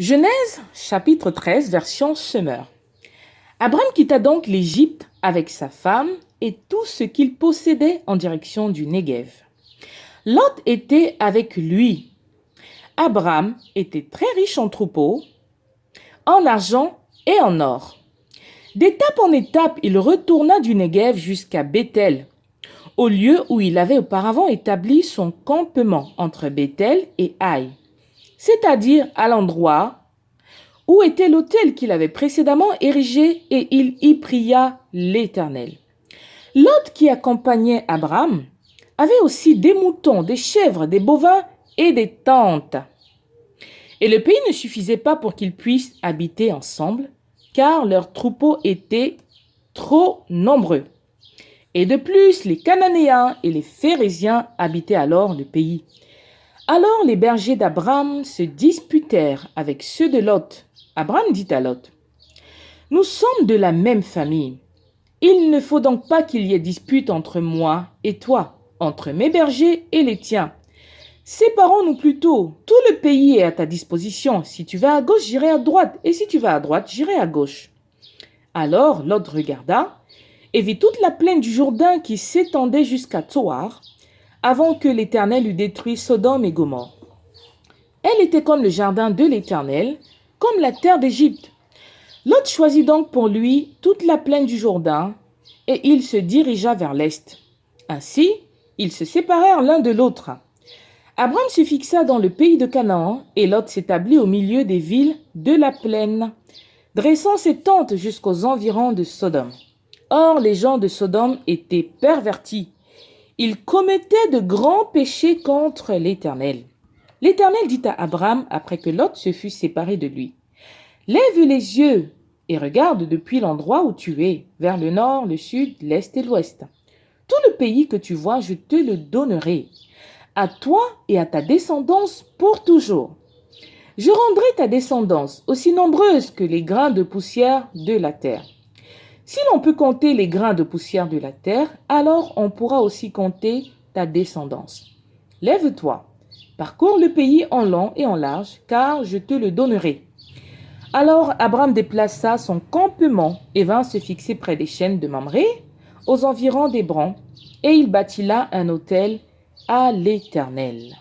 Genèse, chapitre 13, version Semeur. Abraham quitta donc l'Égypte avec sa femme et tout ce qu'il possédait en direction du Néguev. Lot était avec lui. Abraham était très riche en troupeaux, en argent et en or. D'étape en étape, il retourna du Néguev jusqu'à Béthel, au lieu où il avait auparavant établi son campement entre Béthel et Haï, c'est-à-dire à l'endroit où était l'autel qu'il avait précédemment érigé, et il y pria l'Éternel. Lot, qui accompagnait Abraham, avait aussi des moutons, des chèvres, des bovins et des tentes. Et le pays ne suffisait pas pour qu'ils puissent habiter ensemble, car leurs troupeaux étaient trop nombreux. Et de plus, les Cananéens et les Phérésiens habitaient alors le pays. Alors les bergers d'Abraham se disputèrent avec ceux de Lot. Abraham dit à Lot, « Nous sommes de la même famille. Il ne faut donc pas qu'il y ait dispute entre moi et toi, entre mes bergers et les tiens. Séparons-nous plutôt. Tout le pays est à ta disposition. Si tu vas à gauche, j'irai à droite. Et si tu vas à droite, j'irai à gauche. » Alors Lot regarda et vit toute la plaine du Jourdain qui s'étendait jusqu'à Tsoar, avant que l'Éternel eût détruit Sodome et Gomorrhe. Elle était comme le jardin de l'Éternel, comme la terre d'Égypte. Lot choisit donc pour lui toute la plaine du Jourdain, et il se dirigea vers l'est. Ainsi, ils se séparèrent l'un de l'autre. Abraham se fixa dans le pays de Canaan, et Lot s'établit au milieu des villes de la plaine, dressant ses tentes jusqu'aux environs de Sodome. Or, les gens de Sodome étaient pervertis. Ils commettaient de grands péchés contre l'Éternel. L'Éternel dit à Abraham, après que Lot se fut séparé de lui, « Lève les yeux et regarde depuis l'endroit où tu es, vers le nord, le sud, l'est et l'ouest. Tout le pays que tu vois, je te le donnerai, à toi et à ta descendance pour toujours. Je rendrai ta descendance aussi nombreuse que les grains de poussière de la terre. Si l'on peut compter les grains de poussière de la terre, alors on pourra aussi compter ta descendance. Lève-toi, parcours le pays en long et en large, car je te le donnerai. » Alors Abraham déplaça son campement et vint se fixer près des chênes de Mamré, aux environs d'Hébron, et il bâtit là un autel à l'Éternel.